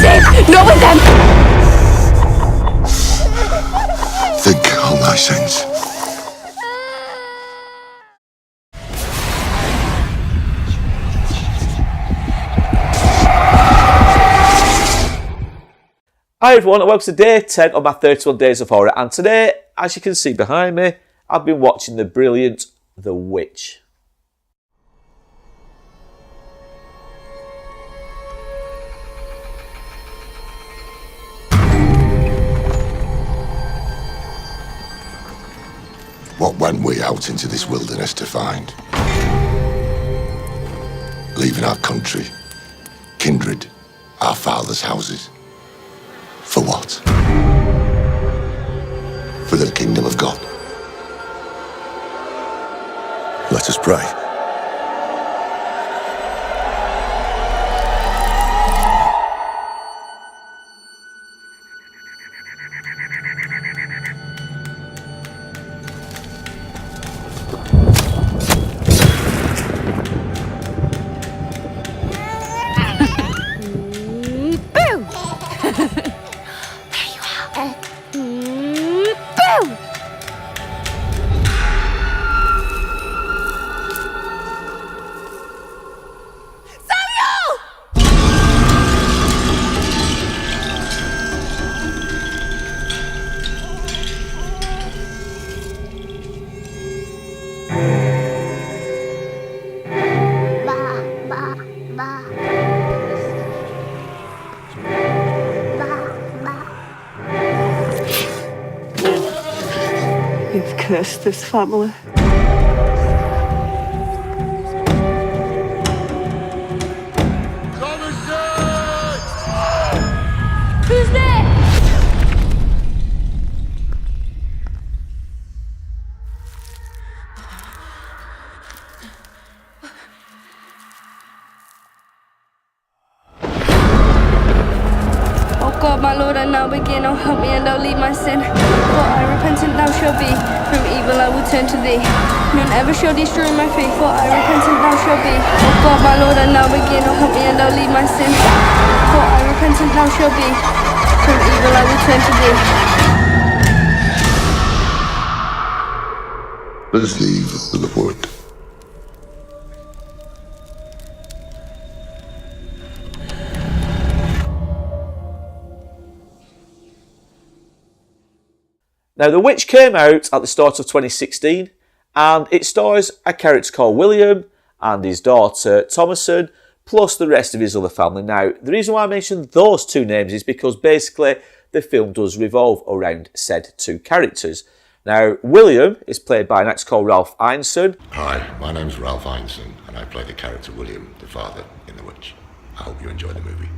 safe, not with them! Think on thy sins. Hi everyone and welcome to day 10 of my 31 Days of Horror, and today, as you can see behind me, I've been watching the brilliant The Witch. What went we out into this wilderness to find? Leaving our country, kindred, our fathers' houses. For what? For the kingdom of God. Let us pray. You've cursed this family. Who's there? Oh God, my Lord, I now begin. Oh, help me and don't leave my sin. For I repentant thou shalt be. From evil I will turn to thee. None ever shall destroy my faith. For I repentant thou shalt be. Oh God, my Lord, I now begin. Oh, help me and don't leave my sin. For I repentant thou shalt be. From evil I will turn to thee. Let us leave the Lord. Now, The Witch came out at the start of 2016, and it stars a character called William and his daughter Thomason, plus the rest of his other family. Now, the reason why I mentioned those two names is because basically the film does revolve around said two characters. Now, William is played by an actor called Ralph Ineson. Hi, my name's Ralph Ineson, and I play the character William, the father in The Witch. I hope you enjoy the movie.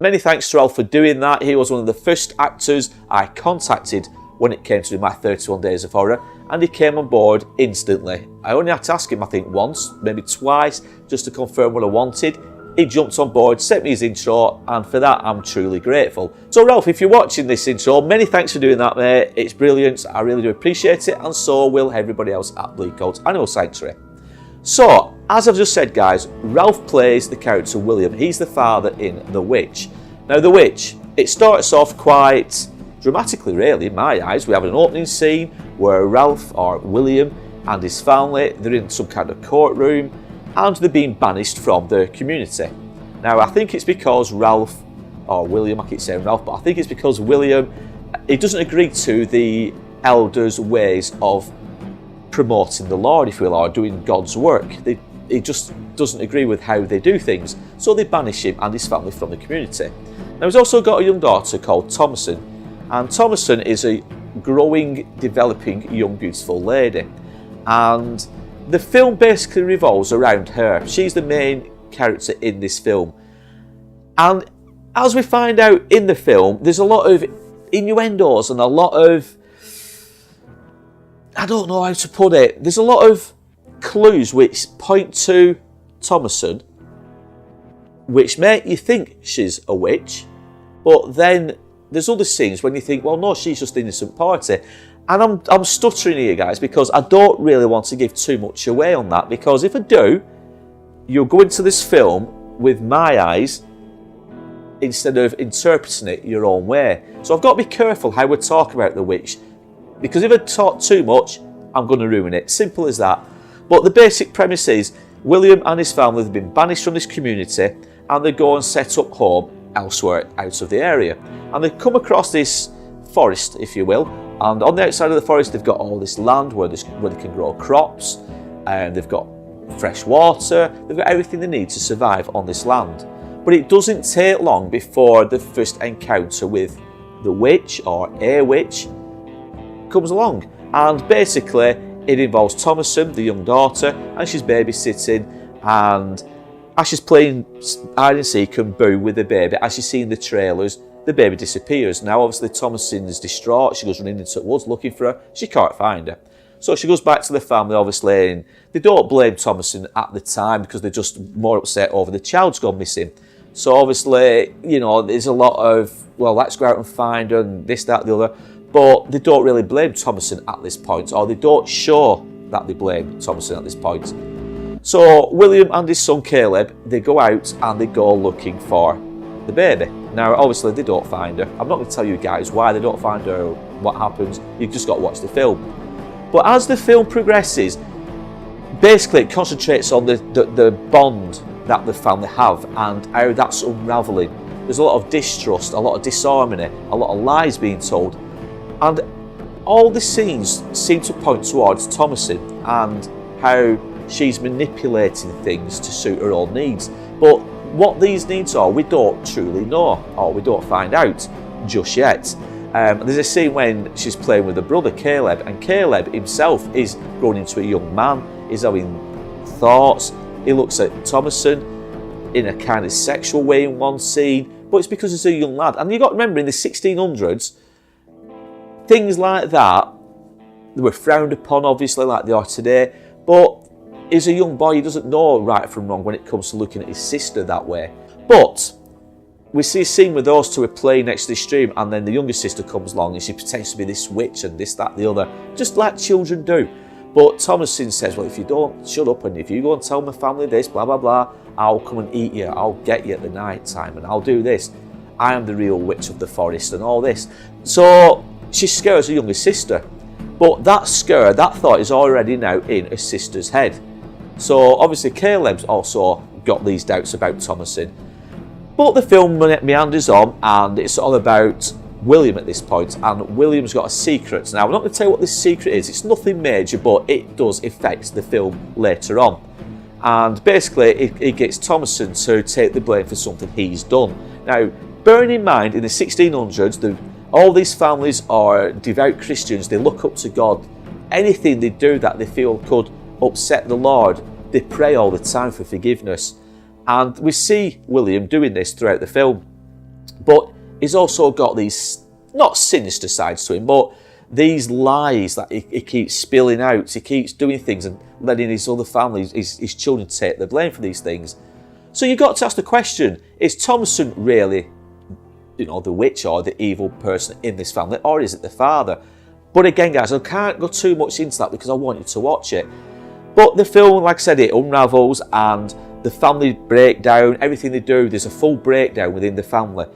Many thanks to Ralph for doing that. He was one of the first actors I contacted when it came to do my 31 Days of Horror, and he came on board instantly. I only had to ask him, I think, once, maybe twice, just to confirm what I wanted. He jumped on board, sent me his intro, and for that I'm truly grateful. So Ralph, if you're watching this intro, many thanks for doing that, mate. It's brilliant, I really do appreciate it, and so will everybody else at BLEAKHOLT Animal Sanctuary. So, as I've just said, guys, Ralph plays the character William. He's the father in The Witch. Now, The Witch, it starts off quite dramatically, really, in my eyes. We have an opening scene where Ralph, or William, and his family, they're in some kind of courtroom, and they're being banished from the community. Now, I think it's because Ralph, or William, I keep saying Ralph, but I think it's because William, he doesn't agree to the elders' ways of promoting the Lord, if you will, or doing God's work. He just doesn't agree with how they do things, so they banish him and his family from the community. Now, he's also got a young daughter called Thomason, and Thomason is a growing, developing young, beautiful lady. And the film basically revolves around her. She's the main character in this film. And as we find out in the film, there's a lot of innuendos and a lot of, I don't know how to put it, there's a lot of clues which point to Thomason, which make you think she's a witch, but then there's other scenes when you think, well, no, she's just an innocent party. And I'm stuttering here, guys, because I don't really want to give too much away on that, because if I do, you'll go into this film with my eyes instead of interpreting it your own way. So I've got to be careful how we talk about the witch, because if I talk too much, I'm going to ruin it. Simple as that. But the basic premise is William and his family have been banished from this community, and they go and set up home elsewhere out of the area. And they come across this forest, if you will, and on the outside of the forest they've got all this land where they can grow crops, and they've got fresh water, they've got everything they need to survive on this land. But it doesn't take long before the first encounter with the witch, or a witch, comes along. And basically it involves Thomasin, the young daughter, and she's babysitting, and as she's playing hide and seek and boo with the baby, as you see in the trailers, the baby disappears. Now obviously Thomasin is distraught, she goes running into the woods looking for her, she can't find her. So she goes back to the family obviously, and they don't blame Thomasin at the time because they're just more upset over the child's gone missing. So obviously, you know, there's a lot of, well, let's go out and find her and this, that, the other. But they don't really blame Thomasin at this point, or they don't show that they blame Thomasin at this point. So William and his son Caleb, they go out and they go looking for the baby. Now obviously they don't find her. I'm not going to tell you guys why they don't find her or what happens. You've just got to watch the film. But as the film progresses, basically it concentrates on the bond that the family have and how that's unravelling. There's a lot of distrust, a lot of disharmony, a lot of lies being told. And all the scenes seem to point towards Thomasin and how she's manipulating things to suit her own needs. But what these needs are, we don't truly know, or we don't find out just yet. There's a scene when she's playing with her brother Caleb, and Caleb himself is growing into a young man. He's having thoughts. He looks at Thomasin in a kind of sexual way in one scene, but it's because he's a young lad. And you've got to remember, in the 1600s, things like that, they were frowned upon, obviously, like they are today. But he's a young boy, he doesn't know right from wrong when it comes to looking at his sister that way. But we see a scene where those two are playing next to the stream, and then the younger sister comes along and she pretends to be this witch and this, that, the other, just like children do. But Thomasin says, well, if you don't shut up and if you go and tell my family this, blah, blah, blah, I'll come and eat you, I'll get you at the night time, and I'll do this. I am the real witch of the forest and all this. So she scares her younger sister. But that scare, that thought is already now in her sister's head. So obviously Caleb's also got these doubts about Thomasin. But the film meanders on, and it's all about William at this point, and William's got a secret. Now I'm not going to tell you what this secret is, it's nothing major, but it does affect the film later on. And basically it gets Thomasin to take the blame for something he's done. Now bearing in mind, in the 1600s, all these families are devout Christians, they look up to God. Anything they do that they feel could upset the Lord, they pray all the time for forgiveness. And we see William doing this throughout the film. But he's also got these, not sinister sides to him, but these lies that he keeps spilling out. He keeps doing things and letting his other family, his children, take the blame for these things. So you've got to ask the question, is Thomasin really, you know, the witch or the evil person in this family, or is it the father? But again, guys, I can't go too much into that because I want you to watch it. But the film, like I said, it unravels, and the family breakdown, everything they do, there's a full breakdown within the family.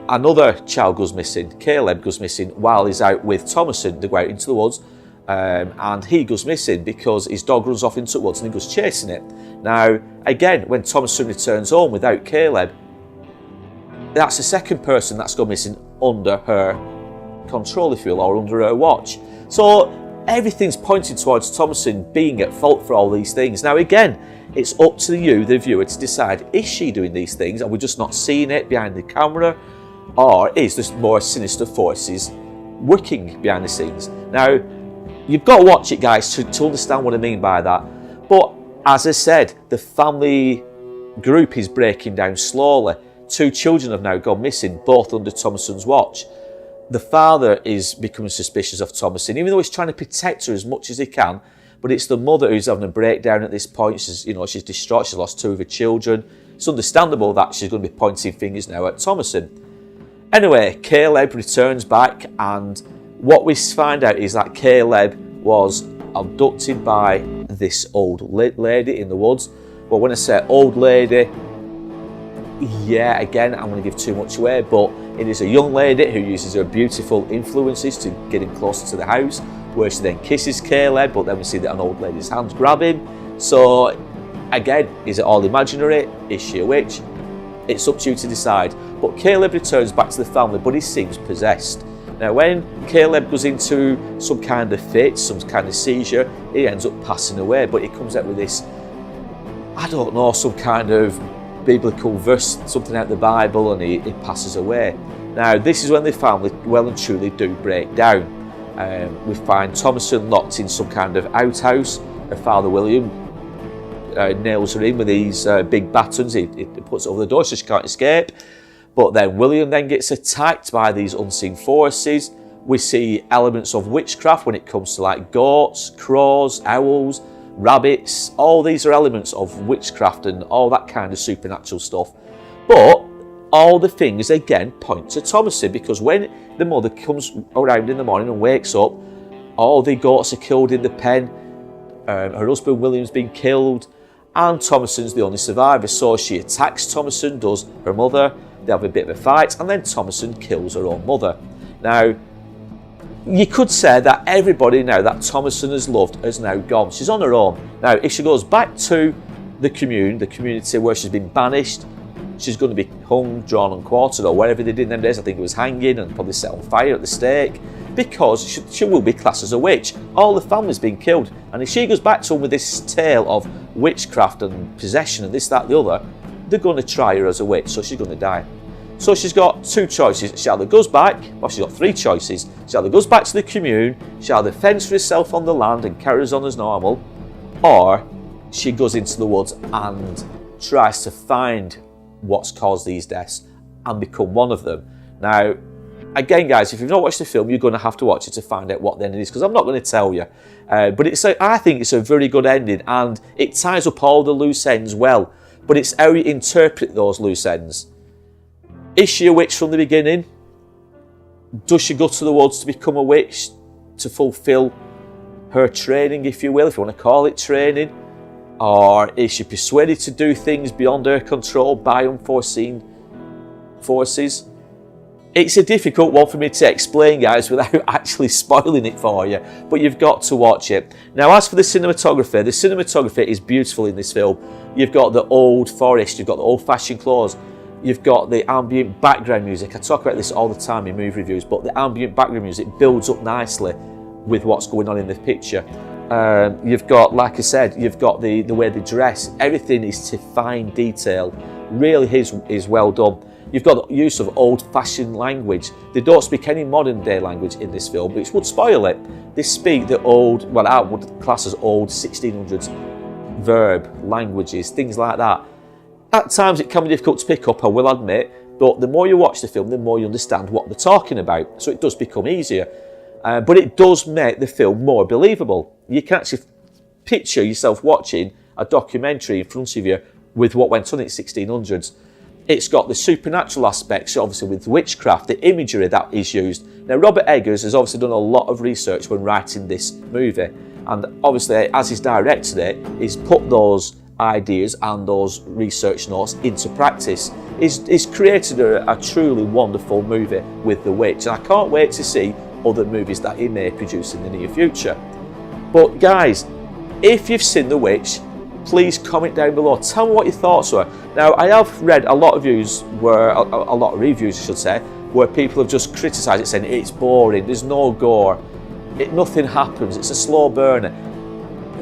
Another child goes missing, Caleb goes missing while he's out with Thomasin. They go out into the woods, and he goes missing because his dog runs off into the woods and he goes chasing it. Now, again, when Thomasin returns home without Caleb, that's the second person that's gone missing under her control, if you will, or under her watch. So everything's pointing towards Thomasin being at fault for all these things. Now again, it's up to you, the viewer, to decide, is she doing these things? Are we just not seeing it behind the camera? Or is there more sinister forces working behind the scenes? Now, you've got to watch it, guys, to understand what I mean by that. But as I said, the family group is breaking down slowly. 2 children have now gone missing, both under Thomasin's watch. The father is becoming suspicious of Thomasin, even though he's trying to protect her as much as he can. But it's the mother who's having a breakdown at this point. She's distraught. She's lost 2 of her children. It's understandable that she's going to be pointing fingers now at Thomasin. Anyway, Caleb returns back, and what we find out is that Caleb was abducted by this old lady in the woods. But when I say old lady, Yeah, again, I'm going to give too much away, but it is a young lady who uses her beautiful influences to get him closer to the house, where she then kisses Caleb, but then we see that an old lady's hands grab him. So, again, is it all imaginary? Is she a witch? It's up to you to decide. But Caleb returns back to the family, but he seems possessed. Now, when Caleb goes into some kind of fit, some kind of seizure, he ends up passing away, but he comes out with this, I don't know, some kind of biblical verse, something out of the Bible, and he passes away. Now, this is when the family well and truly do break down. We find Thomason locked in some kind of outhouse. Her father William nails her in with these big batons. He puts it over the door so she can't escape. But then William then gets attacked by these unseen forces. We see elements of witchcraft when it comes to like goats, crows, owls, rabbits. All these are elements of witchcraft and all that kind of supernatural stuff. But all the things again point to Thomason, because when the mother comes around in the morning and wakes up, all the goats are killed in the pen. Her husband William's been killed, and Thomason's the only survivor. So she attacks Thomason, does her mother. They have a bit of a fight, and then Thomason kills her own mother. Now, you could say that everybody now that Thomason has loved has now gone. She's on her own. Now, if she goes back to the community where she's been banished, she's going to be hung, drawn and quartered, or whatever they did in them days. I think it was hanging and probably set on fire at the stake, because she will be classed as a witch. All the family's been killed, and if she goes back to them with this tale of witchcraft and possession and this, that, the other, they're going to try her as a witch, so she's going to die. So she's got two choices. She either goes back, well, she's got three choices. She either goes back to the commune, she either fends for herself on the land and carries on as normal, or she goes into the woods and tries to find what's caused these deaths and become one of them. Now, again, guys, if you've not watched the film, you're going to have to watch it to find out what the ending is, because I'm not going to tell you. But I think it's a very good ending, and it ties up all the loose ends well. But it's how you interpret those loose ends. Is she a witch from the beginning? Does she go to the woods to become a witch, to fulfill her training, if you will, if you want to call it training? Or is she persuaded to do things beyond her control by unforeseen forces? It's a difficult one for me to explain, guys, without actually spoiling it for you, but you've got to watch it. Now, as for the cinematography is beautiful in this film. You've got the old forest, you've got the old-fashioned clothes, you've got the ambient background music. I talk about this all the time in movie reviews, but the ambient background music builds up nicely with what's going on in the picture. You've got, like I said, you've got the way they dress. Everything is to fine detail. Really is well done. You've got the use of old-fashioned language. They don't speak any modern-day language in this film, which would spoil it. They speak the old, well, I would class as old 1600s verb languages, things like that. At times it can be difficult to pick up, I will admit, but the more you watch the film, the more you understand what they're talking about. So it does become easier. But it does make the film more believable. You can actually picture yourself watching a documentary in front of you with what went on in the 1600s. It's got the supernatural aspects, obviously with witchcraft, the imagery that is used. Now, Robert Eggers has obviously done a lot of research when writing this movie, and obviously, as he's directed it, he's put those ideas and those research notes into practice. He's created a truly wonderful movie with The Witch, and I can't wait to see other movies that he may produce in the near future. But guys, if you've seen The Witch, please comment down below. Tell me what your thoughts were. Now, I have read a lot of reviews where people have just criticised it, saying it's boring, there's no gore, nothing happens, it's a slow burner.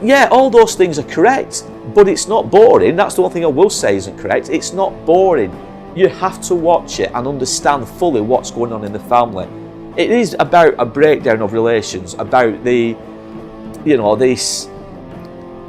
Yeah, all those things are correct, but it's not boring. That's the one thing I will say isn't correct. It's not boring. You have to watch it and understand fully what's going on in the family. It is about a breakdown of relations, about this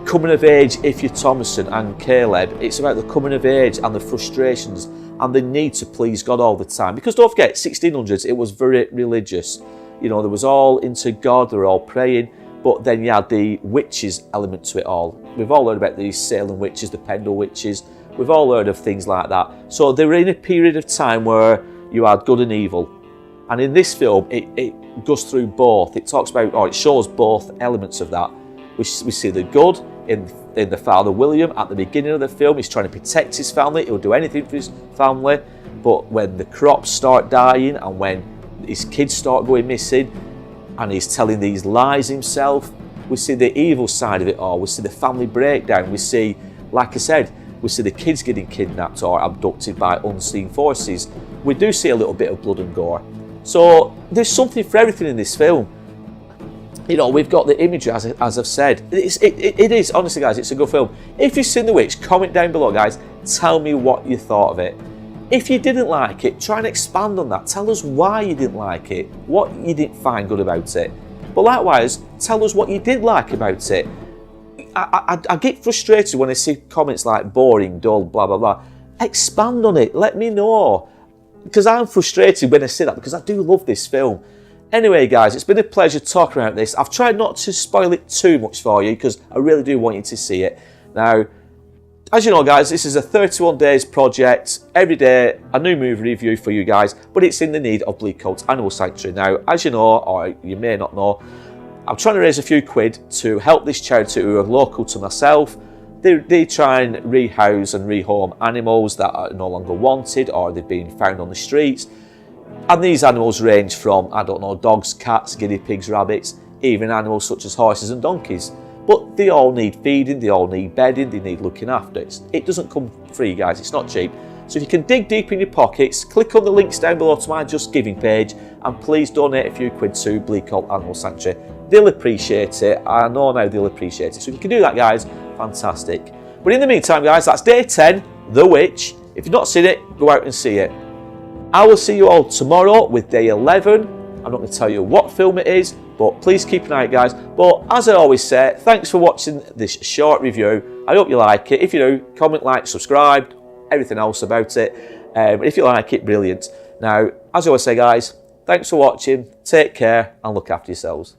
coming of age, if you're Thomason and Caleb. It's about the coming of age and the frustrations and the need to please God all the time. Because don't forget, 1600s, it was very religious. You know, there was all into God, they were all praying, but then you had the witches element to it all. We've all heard about these Salem witches, the Pendle witches. We've all heard of things like that. So they were in a period of time where you had good and evil. And in this film, it goes through both. It talks about, or it shows both elements of that. We see the good in the father William at the beginning of the film. He's trying to protect his family. He'll do anything for his family. But when the crops start dying and when his kids start going missing and he's telling these lies himself, we see the evil side of it all. We see the family breakdown. We see, like I said, we see the kids getting kidnapped or abducted by unseen forces. We do see a little bit of blood and gore. So there's something for everything in this film. You know, we've got the imagery, as I've said. It is, honestly, guys, it's a good film. If you've seen The Witch, comment down below, guys. Tell me what you thought of it. If you didn't like it, try and expand on that. Tell us why you didn't like it, what you didn't find good about it. But likewise, tell us what you did like about it. I get frustrated when I see comments like boring, dull, blah, blah, blah. Expand on it. Let me know. Because I'm frustrated when I see that, because I do love this film. Anyway, guys, it's been a pleasure talking about this. I've tried not to spoil it too much for you because I really do want you to see it. Now, as you know, guys, this is a 31 days project. Every day, a new movie review for you guys, but it's in the need of Bleakholt Animal Sanctuary. Now, as you know, or you may not know, I'm trying to raise a few quid to help this charity who are local to myself. They try and rehouse and rehome animals that are no longer wanted or they've been found on the streets. And these animals range from, I don't know, dogs, cats, guinea pigs, rabbits, even animals such as horses and donkeys. But they all need feeding, they all need bedding, they need looking after. It doesn't come free, guys, it's not cheap. So if you can dig deep in your pockets, click on the links down below to my Just Giving page and please donate a few quid to Bleakholt Animal Sanctuary. They'll appreciate it. I know now they'll appreciate it. So if you can do that, guys, fantastic. But in the meantime, guys, that's day 10, The Witch. If you've not seen it, go out and see it. I will see you all tomorrow with day 11. I'm not going to tell you what film it is, but please keep an eye out, guys. But as I always say, thanks for watching this short review. I hope you like it. If you do, comment, like, subscribe, everything else about it. If you like it, brilliant. Now, as I always say, guys, thanks for watching. Take care and look after yourselves.